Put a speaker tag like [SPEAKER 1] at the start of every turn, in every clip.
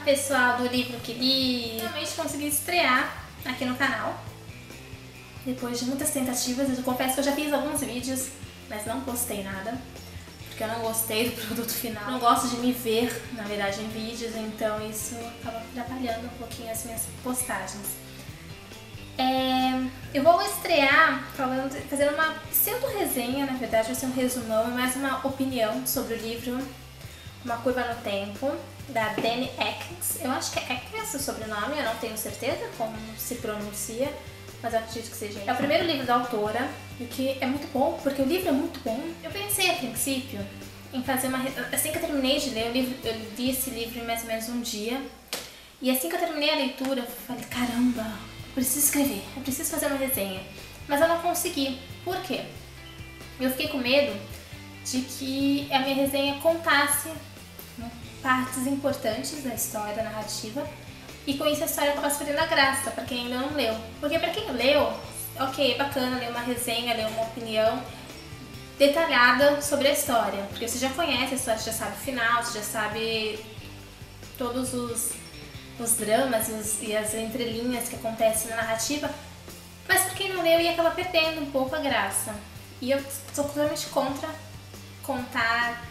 [SPEAKER 1] pessoal do livro que li, realmente consegui estrear aqui no canal. Depois de muitas tentativas, eu confesso que eu já fiz alguns vídeos, mas não postei nada, porque eu não gostei do produto final. Não gosto de me ver, na verdade, em vídeos, então isso acaba atrapalhando um pouquinho as minhas postagens. Eu vou estrear fazendo uma pseudo-resenha, na verdade vai ser um resumão, mais uma opinião sobre o livro Uma Curva no Tempo, da Dani Atkins. Eu acho que é Atkins o sobrenome, eu não tenho certeza como se pronuncia, mas eu acredito que seja. É o primeiro livro da autora, o que é muito bom, porque o livro é muito bom. Eu pensei a princípio em fazer uma... Assim que eu terminei de ler o livro, eu li esse livro em mais ou menos um dia, e assim que eu terminei a leitura, eu falei, caramba, eu preciso escrever, eu preciso fazer uma resenha. Mas eu não consegui. Por quê? Eu fiquei com medo de que a minha resenha contasse partes importantes da história, da narrativa, e com isso a história acabasse perdendo a graça para quem ainda não leu. Porque para quem leu, ok, é bacana ler uma resenha, ler uma opinião detalhada sobre a história, porque você já conhece a história, você já sabe o final, você já sabe todos os dramas e as entrelinhas que acontecem na narrativa, mas para quem não leu ia acabar perdendo um pouco a graça. E eu sou totalmente contra contar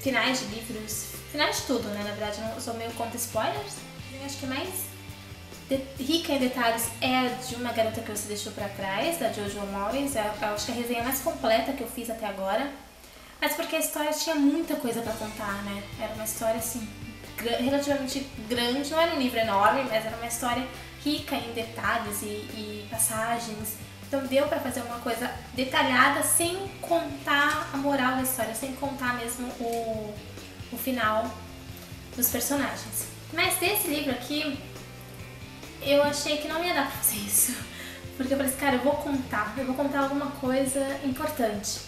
[SPEAKER 1] finais de livros, finais de tudo, né? Na verdade eu sou meio contra spoilers. Eu acho que mais rica em detalhes é a de Uma Garota que Você Deixou Pra Trás, da Jojo Moyes. Eu acho que é a resenha mais completa que eu fiz até agora, mas porque a história tinha muita coisa pra contar, né? Era uma história assim relativamente grande, não era um livro enorme, mas era uma história rica em detalhes e passagens. Então deu pra fazer uma coisa detalhada sem contar a moral da história, sem contar mesmo o final dos personagens. Mas desse livro aqui, eu achei que não ia dar pra fazer isso. Porque eu falei assim, cara, eu vou contar alguma coisa importante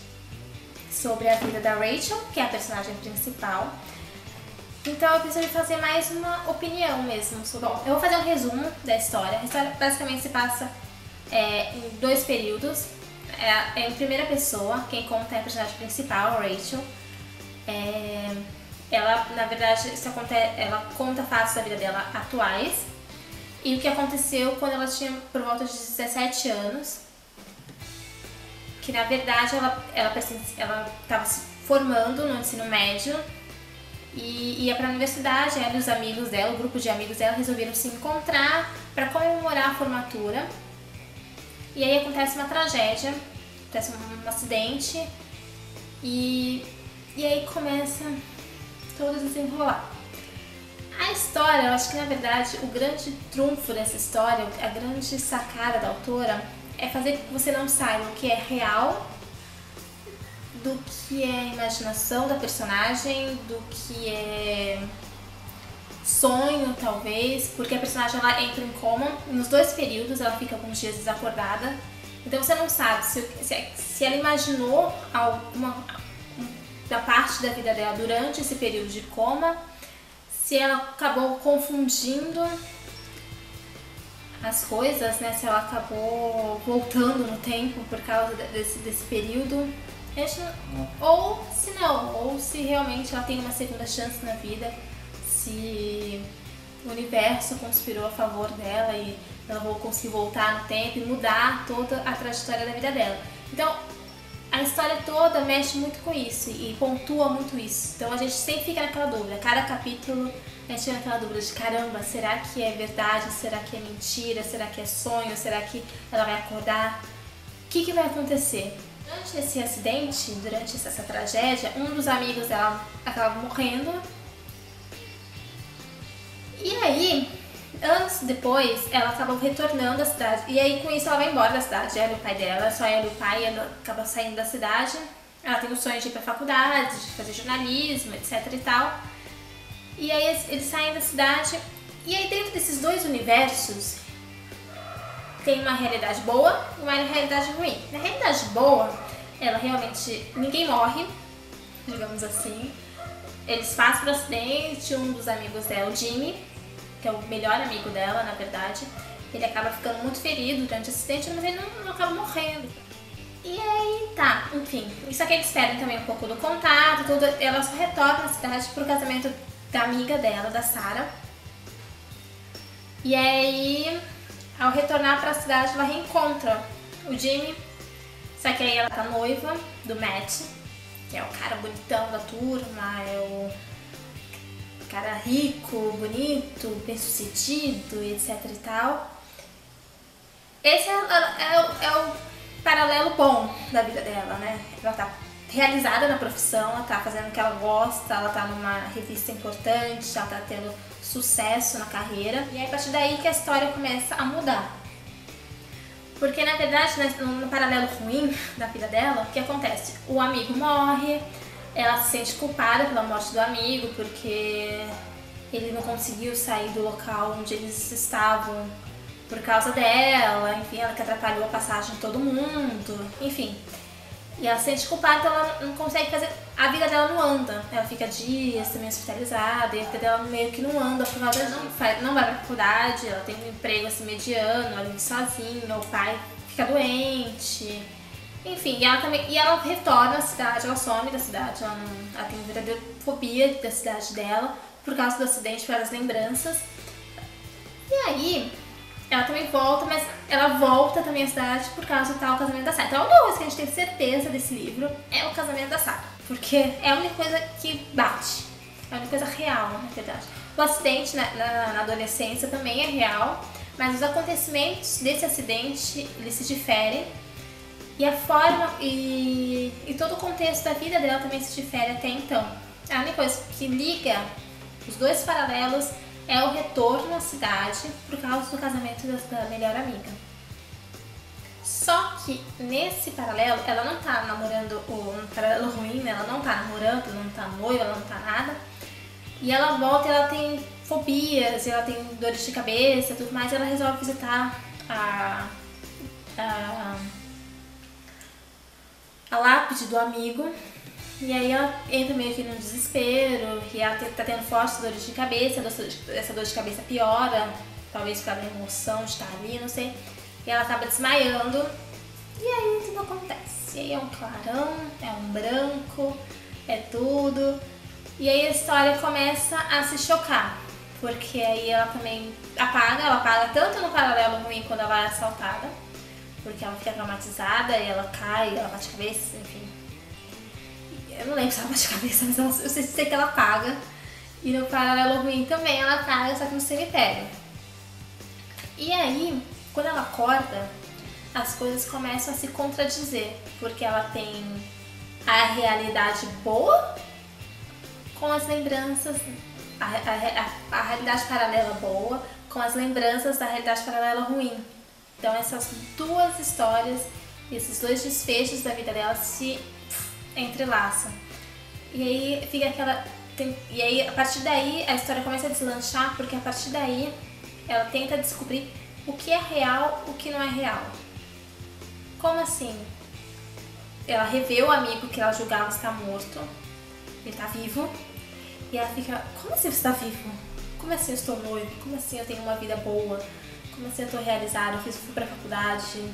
[SPEAKER 1] sobre a vida da Rachel, que é a personagem principal. Então eu preciso fazer mais uma opinião mesmo sobre... Bom, eu vou fazer um resumo da história. A história basicamente se passa em dois períodos. Em primeira pessoa, quem conta é a personagem principal, a Rachel. Ela, na verdade, ela conta fatos da vida dela atuais e o que aconteceu quando ela tinha por volta de 17 anos. Que na verdade ela estava se formando no ensino médio e ia para a universidade. Ela e os amigos dela, o grupo de amigos dela, resolveram se encontrar para comemorar a formatura. E aí acontece uma tragédia, acontece um acidente e aí começa todo a desenrolar. A história, eu acho que na verdade o grande trunfo dessa história, a grande sacada da autora é fazer com que você não saiba o que é real, do que é imaginação da personagem, do que é sonho talvez, porque a personagem ela entra em coma, nos dois períodos ela fica alguns dias desacordada, então você não sabe se ela imaginou alguma da parte da vida dela durante esse período de coma, se ela acabou confundindo as coisas, né? Se ela acabou voltando no tempo por causa desse período, ou se não, ou se realmente ela tem uma segunda chance na vida, se o universo conspirou a favor dela e ela conseguir voltar no tempo e mudar toda a trajetória da vida dela. Então, a história toda mexe muito com isso e pontua muito isso. Então a gente sempre fica naquela dúvida, cada capítulo a gente fica naquela dúvida de caramba, será que é verdade, será que é mentira, será que é sonho, será que ela vai acordar? O que vai acontecer? Durante esse acidente, durante essa tragédia, um dos amigos dela acaba morrendo. E aí, anos depois, ela acaba retornando à cidade. E aí, com isso, ela vai embora da cidade. Ela e o pai dela, só ela e o pai, ela acaba saindo da cidade. Ela tem o sonho de ir pra faculdade, de fazer jornalismo, etc e tal. E aí, eles saem da cidade. E aí, dentro desses dois universos, tem uma realidade boa e uma realidade ruim. Na realidade boa, ela realmente... ninguém morre, digamos assim. Eles passam por acidente, um dos amigos dela, o Jimmy, que é o melhor amigo dela, na verdade, ele acaba ficando muito ferido durante o acidente, mas ele não acaba morrendo. E aí, tá, enfim. Só que eles perdem também um pouco do contato, tudo. Ela só retorna à cidade pro casamento da amiga dela, da Sarah. E aí, ao retornar pra cidade, ela reencontra o Jimmy. Só que aí ela tá noiva do Matt, que é o cara bonitão da turma, é o cara rico, bonito, bem-sucedido, etc e tal. Esse é o paralelo bom da vida dela, né? Ela tá realizada na profissão, ela tá fazendo o que ela gosta, ela tá numa revista importante, ela tá tendo sucesso na carreira. E aí, a partir daí que a história começa a mudar. Porque, na verdade, no paralelo ruim da vida dela, o que acontece? O amigo morre, ela se sente culpada pela morte do amigo, porque ele não conseguiu sair do local onde eles estavam por causa dela, enfim, ela que atrapalhou a passagem de todo mundo, enfim. E ela se sente culpada, então ela não consegue fazer... A vida dela não anda, ela fica dias também hospitalizada, e a vida dela meio que não anda, por causa não vai pra faculdade, ela tem um emprego assim mediano, ela vive sozinha, o pai fica doente, enfim, e ela retorna à cidade, ela some da cidade, ela tem uma verdadeira fobia da cidade dela, por causa do acidente, pelas lembranças. E aí, ela também volta, mas ela volta também à cidade por causa do tal casamento da Sarah. Então a única coisa que a gente tem certeza desse livro é o casamento da Sarah, porque é a única coisa que bate, é a única coisa real, na verdade. O acidente na adolescência também é real, mas os acontecimentos desse acidente, eles se diferem, e a forma e todo o contexto da vida dela também se difere até então. A única coisa que liga os dois paralelos é o retorno à cidade por causa do casamento da melhor amiga. Só que nesse paralelo, ela não tá namorando, no paralelo ruim, né? Ela não tá namorando, ela não tá noiva, ela não tá nada. E ela volta e ela tem fobias, ela tem dores de cabeça e tudo mais, e ela resolve visitar a lápide do amigo. E aí ela entra meio que no desespero, e ela tá tendo fortes dores de cabeça, essa dor de cabeça piora, talvez por causa da emoção de estar ali, não sei. E ela acaba desmaiando, e aí tudo acontece. E aí é um clarão, é um branco, é tudo. E aí a história começa a se chocar, porque aí ela também ela apaga tanto no paralelo ruim quando ela é assaltada, porque ela fica traumatizada, e ela cai, ela bate a cabeça, enfim. Eu não lembro se ela bate a cabeça, mas eu sei que ela apaga. E no paralelo ruim também ela apaga, só que no cemitério. E aí, quando ela acorda, as coisas começam a se contradizer, porque ela tem a realidade boa com as lembranças, a realidade paralela boa com as lembranças da realidade paralela ruim. Então essas duas histórias, esses dois desfechos da vida dela se entrelaçam. E aí fica aquela... E aí, a partir daí, a história começa a deslanchar, porque a partir daí ela tenta descobrir o que é real, o que não é real. Como assim? Ela revê o amigo que ela julgava estar morto, ele tá vivo, e ela fica, como assim você está vivo? Como assim eu estou noiva? Como assim eu tenho uma vida boa? Como assim eu tô realizada? Eu fui pra faculdade?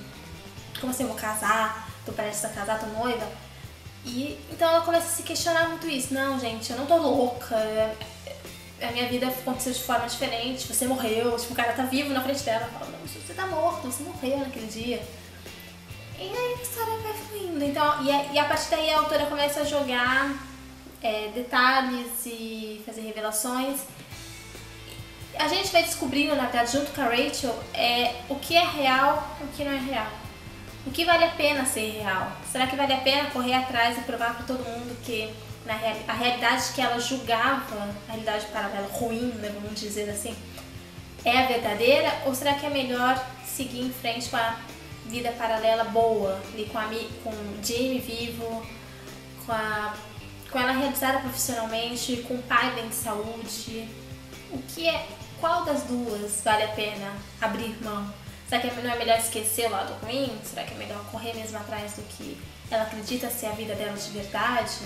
[SPEAKER 1] Como assim eu vou casar? Tô prestes a casar, tô noiva? E então ela começa a se questionar muito isso. Não, gente, eu não tô louca. A minha vida aconteceu de forma diferente. Você morreu, tipo, o cara tá vivo na frente dela. Ela fala, não, você tá morto, você morreu naquele dia. E aí a história vai fluindo. Então, e a partir daí a autora começa a jogar detalhes e fazer revelações. A gente vai descobrindo, na verdade, junto com a Rachel, o que é real e o que não é real. O que vale a pena ser real? Será que vale a pena correr atrás e provar para todo mundo que a realidade que ela julgava, a realidade paralela ruim, né, vamos dizer assim, é a verdadeira? Ou será que é melhor seguir em frente com a vida paralela boa, ali com o Jamie vivo, com ela realizada profissionalmente, com o pai bem de saúde? Qual das duas vale a pena abrir mão? Será que não é melhor esquecer o lado ruim? Será que é melhor correr mesmo atrás do que ela acredita ser a vida dela de verdade?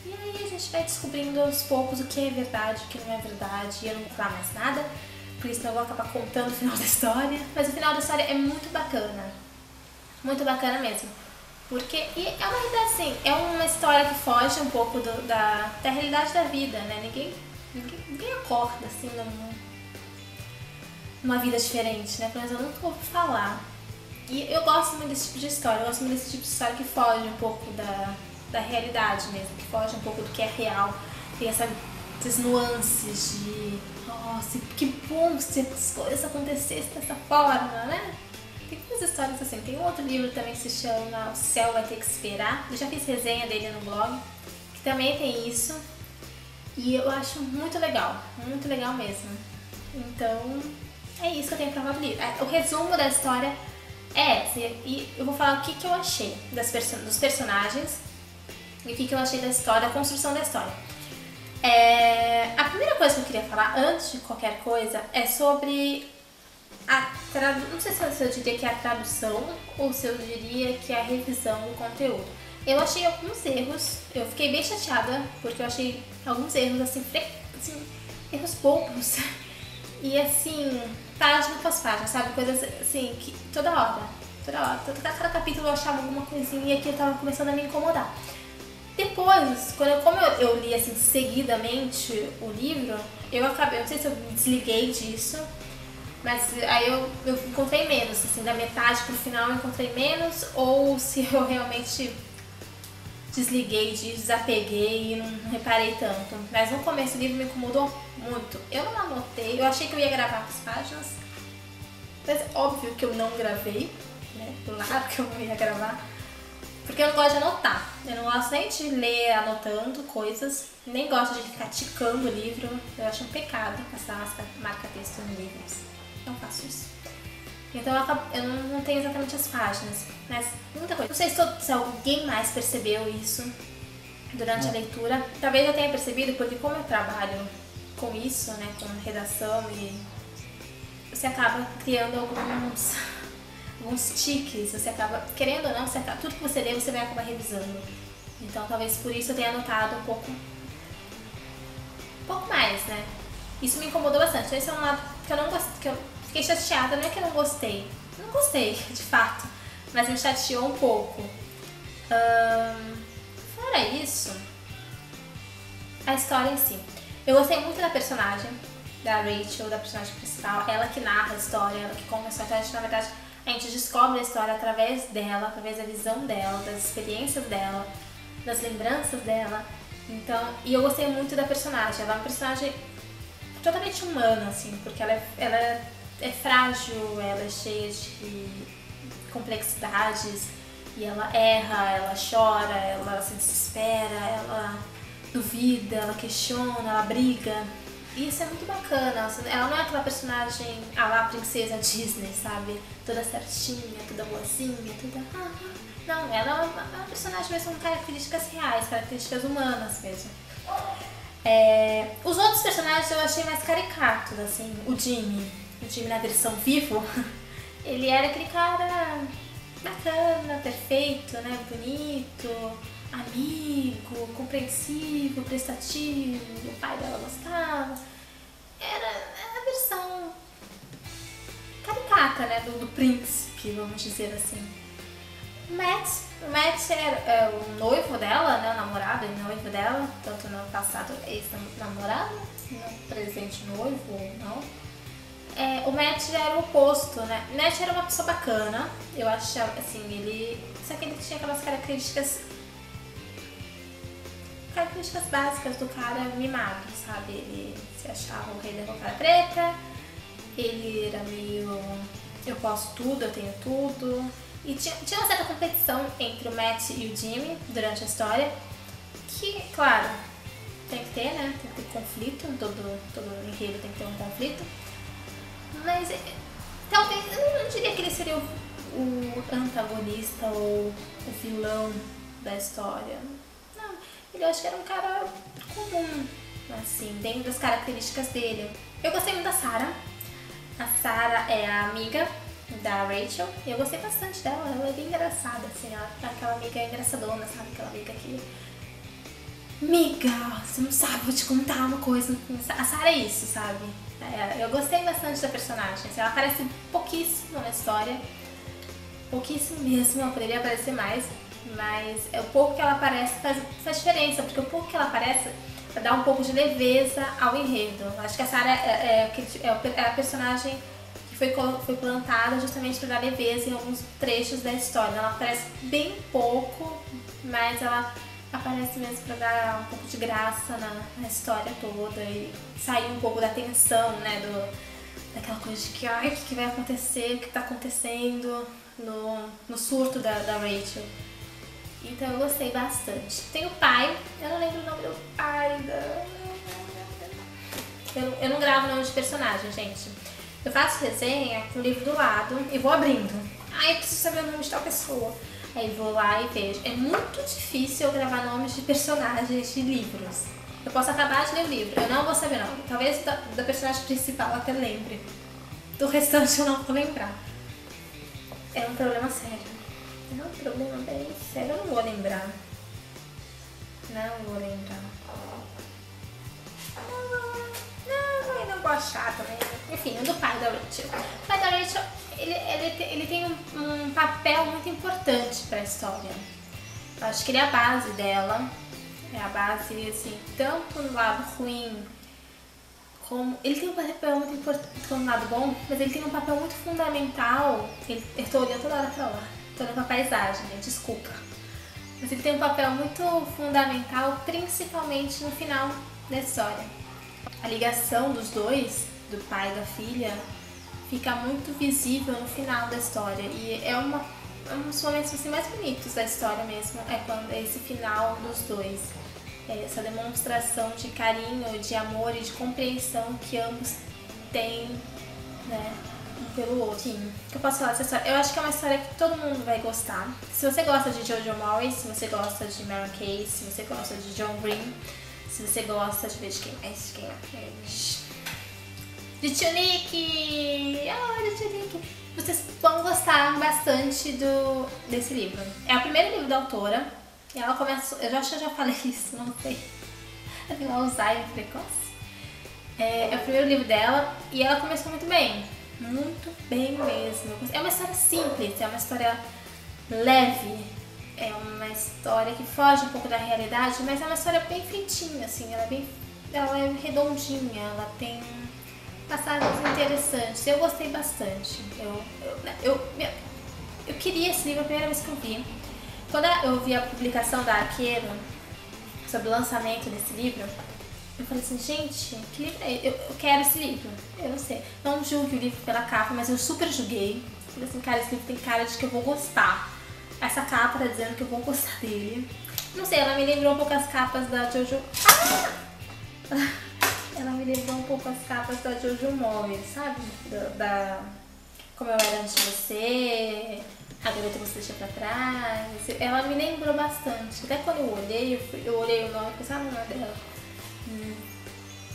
[SPEAKER 1] E aí a gente vai descobrindo aos poucos o que é verdade, o que não é verdade. E eu não vou falar mais nada, porque senão eu vou acabar contando o final da história. Mas o final da história é muito bacana. Muito bacana mesmo. Porque e é uma realidade assim, é uma história que foge um pouco da realidade da vida, né? Ninguém acorda assim numa vida diferente, né? Pelo menos eu nunca ouvi falar. E eu gosto muito desse tipo de história, eu gosto muito desse tipo de história que foge um pouco da realidade mesmo, que foge um pouco do que é real. Tem essas nuances de, nossa, que bom se as coisas acontecessem dessa forma, né? Tem muitas histórias assim. Tem um outro livro também que se chama O Céu Vai Ter Que Esperar. Eu já fiz resenha dele no blog, que também tem isso. E eu acho muito legal mesmo. Então, é isso que eu tenho pra falar do livro. O resumo da história é esse. E eu vou falar o que eu achei dos personagens e o que eu achei da história, da construção da história. A primeira coisa que eu queria falar, antes de qualquer coisa, é sobre não sei se eu diria que é a tradução ou se eu diria que é a revisão do conteúdo. Eu achei alguns erros, eu fiquei bem chateada porque eu achei alguns erros assim erros bobos e assim, página após página, sabe? Coisas assim que toda hora, cada capítulo eu achava alguma coisinha e aquilo tava começando a me incomodar. Depois, como eu li assim seguidamente o livro, eu acabei, não sei se eu me desliguei disso, mas aí eu encontrei menos, assim, da metade pro final eu encontrei menos, ou se eu realmente desliguei disso, desapeguei e não reparei tanto. Mas no começo do livro me incomodou muito. Eu não anotei, eu achei que eu ia gravar as páginas, mas óbvio que eu não gravei, né? Claro que eu não ia gravar. Porque eu não gosto de anotar, eu não gosto nem de ler anotando coisas, nem gosto de ficar ticando o livro, eu acho um pecado passar marca-texto em livros, não faço isso. Então eu não tenho exatamente as páginas, mas muita coisa. Não sei se alguém mais percebeu isso durante a leitura, talvez eu tenha percebido porque como eu trabalho com isso, né, com redação e você acaba criando alguns tiques, você acaba, querendo ou não, tudo que você lê, você vai acabar revisando. Então talvez por isso eu tenha anotado um pouco mais, né? Isso me incomodou bastante. Esse é um lado que eu não gostei, que eu fiquei chateada, não é que eu não gostei. Eu não gostei, de fato, mas me chateou um pouco. Fora isso, a história em si. Eu gostei muito da personagem, da Rachel, da personagem principal, ela que narra a história, ela que conta a história, na verdade, a gente descobre a história através dela, através da visão dela, das experiências dela, das lembranças dela. Então, e eu gostei muito da personagem. Ela é uma personagem totalmente humana, assim, porque ela é frágil, ela é cheia de complexidades, e ela erra, ela chora, ela se desespera, ela duvida, ela questiona, ela briga. E isso é muito bacana, ela não é aquela personagem à la princesa Disney, sabe? Toda certinha, toda boazinha, toda... Não, ela é uma personagem mesmo com características reais, características humanas mesmo. Os outros personagens eu achei mais caricatos, assim, o Jimmy na versão vivo, ele era aquele cara bacana, perfeito, né? Bonito, amigo, compreensivo, prestativo, o pai dela gostava. Era a versão caricata, né, do príncipe, vamos dizer assim. O Matt é o noivo dela, né, o namorado e noivo dela, tanto no passado ex-namorado, no presente noivo, não. O Matt já era o oposto, né? O Matt era uma pessoa bacana, eu achava, assim, só que ele tinha aquelas características básicas do cara mimado, sabe? Ele se achava o rei da cocada preta, ele era meio... eu posso tudo, eu tenho tudo. E tinha uma certa competição entre o Matt e o Jimmy durante a história, que, claro, tem que ter, né? Tem que ter conflito, todo enredo tem que ter um conflito. Mas talvez, eu não diria que ele seria o antagonista ou o vilão da história. Não, eu acho que era um cara comum, assim, dentro das características dele. Eu gostei muito da Sarah. A Sarah é a amiga da Rachel e eu gostei bastante dela. Ela é bem engraçada, assim, aquela amiga engraçadona, sabe? Aquela amiga que... Amiga, você não sabe, vou te contar uma coisa. A Sarah é isso, sabe? Eu gostei bastante da personagem, assim, ela aparece pouquíssimo na história, pouquíssimo mesmo, ela poderia aparecer mais, mas o pouco que ela aparece faz diferença, porque o pouco que ela aparece dá um pouco de leveza ao enredo. Acho que a Sarah é a personagem que foi plantada justamente para dar leveza em alguns trechos da história. Ela aparece bem pouco, mas ela aparece mesmo para dar um pouco de graça na história toda e sair um pouco da tensão, né, daquela coisa de que, ai, o que vai acontecer, o que tá acontecendo no surto da Rachel. Então eu gostei bastante. Tem o pai, eu não lembro o nome do pai eu não gravo nome de personagem, gente. Eu faço resenha com o livro do lado e vou abrindo. Ai, eu preciso saber o nome de tal pessoa. Aí vou lá e vejo. É muito difícil eu gravar nomes de personagens de livros. Eu posso acabar de ler o livro, eu não vou saber o nome. Talvez da personagem principal eu até lembre. Do restante eu não vou lembrar. É um problema sério. É um problema bem sério. Eu não vou lembrar. Não vou lembrar. Não, não vou achar também. Enfim, o do pai da Rachel. O pai da Rachel, ele tem um papel muito importante para a história. Eu acho que ele é a base dela. É a base, assim, tanto no lado ruim como... Ele tem um papel muito importante no lado bom, mas ele tem um papel muito fundamental. Eu tô olhando toda hora pra lá. Tô olhando pra paisagem, né? Desculpa. Mas ele tem um papel muito fundamental, principalmente no final da história. A ligação dos dois, do pai e da filha, fica muito visível no final da história. E é um dos momentos assim, mais bonitos da história mesmo, é quando é esse final dos dois. É essa demonstração de carinho, de amor e de compreensão que ambos têm, né, um pelo outro. Sim, o que eu posso falar dessa história? Eu acho que é uma história que todo mundo vai gostar. Se você gosta de Jojo Morris, se você gosta de Mary Kay, se você gosta de John Green, se você gosta de ver de quem mais, de Tunique! De Tunique! Vocês vão gostar bastante desse livro. É o primeiro livro da autora. E ela começou... Eu acho que eu já falei isso, não sei. Eu tenho Alzheimer precoce. É o primeiro livro dela e ela começou muito bem. Muito bem mesmo. É uma história simples, é uma história leve. É uma história que foge um pouco da realidade, mas é uma história bem feitinha, assim. Ela é redondinha, ela tem passagens interessantes. Eu gostei bastante. Eu queria esse livro a primeira vez que eu vi. Quando eu vi a publicação da Arqueiro sobre o lançamento desse livro, eu falei assim, gente, que livro é esse? Eu quero esse livro. Eu não sei. Não julgue o livro pela capa, mas eu super julguei. Falei assim, cara, esse livro tem cara de que eu vou gostar. Essa capa tá dizendo que eu vou gostar dele. Não sei, ela me lembrou um pouco as capas da Jojo... Ela me lembrou um pouco as capas da Jojo Morris, sabe? Como Eu Era Antes de Você... A Garota Que Você Deixa Pra Trás. Ela me lembrou bastante. Até quando eu olhei o nome e pensei, não é dela.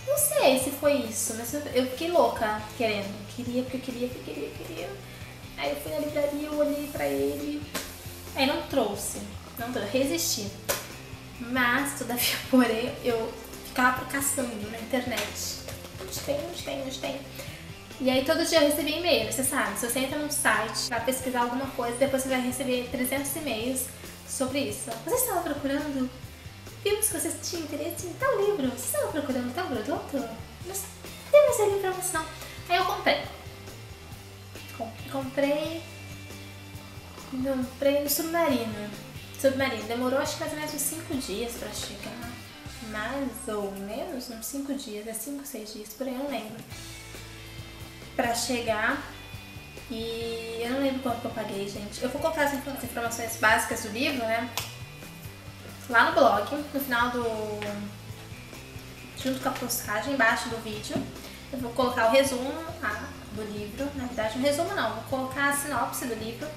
[SPEAKER 1] Não sei se foi isso, mas eu fiquei louca querendo. Queria. Aí eu fui na livraria, eu olhei pra ele. Aí não trouxe. Resisti. Mas, todavia, porém, eu ficava caçando na internet. Onde tem? E aí todo dia eu recebia e-mail, você sabe, se você entra num site, vai pesquisar alguma coisa, depois você vai receber 300 e-mails sobre isso. Você estava procurando? Vimos que você tinha interesse em tal livro. Você estava procurando tal produto? Não tem mais livro pra você não. Aí eu comprei. Comprei no Submarino. Demorou acho que mais ou menos uns 5 dias pra chegar. Mais ou menos, uns 5 dias, 5, 6 dias, por aí eu não lembro. Pra chegar, e eu não lembro quanto que eu paguei, gente. Eu vou colocar as informações básicas do livro, né, lá no blog, no final junto com a postagem, embaixo do vídeo. Eu vou colocar o resumo do livro, na verdade um resumo não, vou colocar a sinopse do livro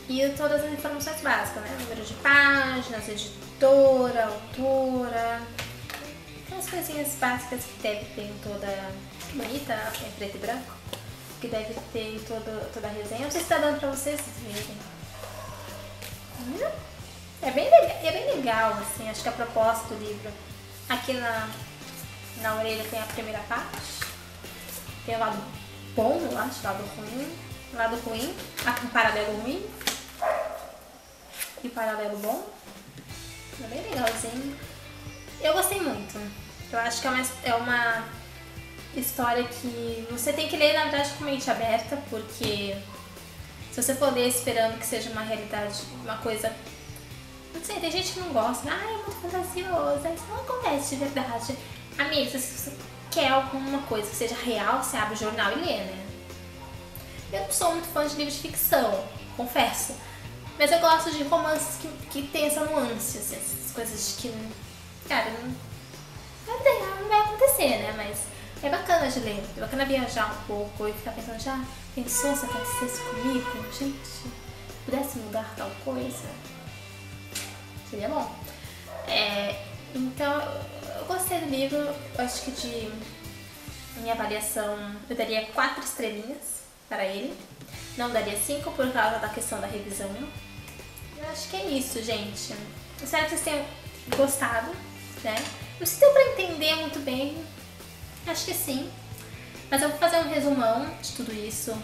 [SPEAKER 1] e todas as informações básicas, né, número de páginas, editora, autora, aquelas coisinhas básicas que deve ter em toda... bonita, em preto e branco, que deve ter em toda a resenha. Não sei se tá dando pra vocês verem. É bem legal, assim, acho que a proposta do livro. Aqui na orelha tem a primeira parte, tem o lado bom, eu acho, lado ruim, um paralelo ruim. paralelo bom. É bem legalzinho. Eu gostei muito. Eu acho que é uma história que você tem que ler, na verdade, com mente aberta, porque se você for ler esperando que seja uma realidade, uma coisa... Não sei, tem gente que não gosta, é muito fantasioso, isso não acontece de verdade. Amiga, se você quer alguma coisa que seja real, você abre o jornal e lê, né? Eu não sou muito fã de livros de ficção, confesso. Mas eu gosto de romances que tem essa nuance, assim, essas coisas que, cara, não vai acontecer, né? Mas é bacana de ler, é bacana viajar um pouco e ficar pensando, já pensou se acontecesse comigo? Gente, se pudesse mudar tal coisa, seria bom. Então, eu gostei do livro, eu acho que de minha avaliação eu daria 4 estrelinhas para ele. Não daria 5 por causa da questão da revisão. Eu acho que é isso, gente. Espero que vocês tenham gostado, né? Não sei se deu pra entender muito bem. Acho que sim. Mas eu vou fazer um resumão de tudo isso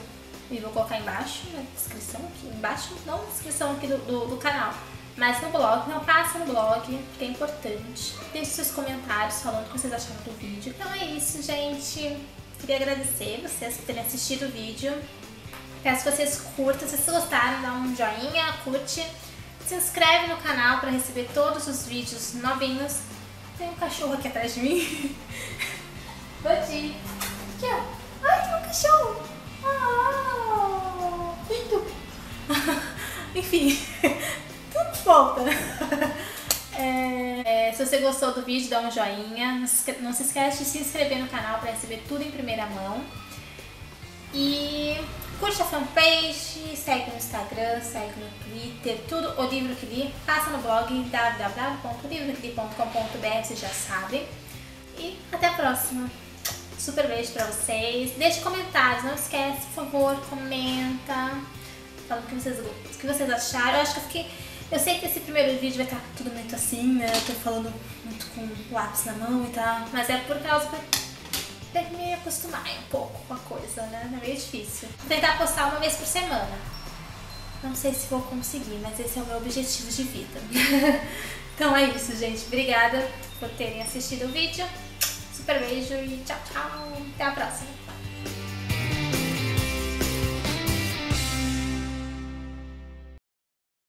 [SPEAKER 1] e vou colocar embaixo, na descrição aqui. Embaixo, não na descrição aqui do canal, mas no blog. Não, passa no blog, porque é importante. Deixe seus comentários falando o que vocês acharam do vídeo. Então é isso, gente. Queria agradecer vocês por terem assistido o vídeo. Peço que vocês curtam, se vocês gostaram, dá um joinha, curte. Se inscreve no canal para receber todos os vídeos novinhos. Tem um cachorro aqui atrás de mim. Aqui, ó. Ai, tem um cachorro. Muito. Enfim, tudo volta. Se você gostou do vídeo, dá um joinha. Não se esquece de se inscrever no canal para receber tudo em primeira mão. E curte a fanpage, segue no Instagram, segue no Twitter, tudo O Livro Que Li. Passa no blog www.olivroqueli.com.br, vocês já sabem. E até a próxima. Super beijo pra vocês. Deixe comentários, não esquece, por favor, comenta. Fala o que vocês acharam. Eu sei que esse primeiro vídeo vai estar tudo muito assim, né? Eu tô falando muito com lápis na mão e tal. Mas é por causa pra me acostumar um pouco com a coisa, né? É meio difícil. Vou tentar postar uma vez por semana. Não sei se vou conseguir, mas esse é o meu objetivo de vida. Então é isso, gente. Obrigada por terem assistido o vídeo. Super beijo e tchau, tchau. Até a próxima.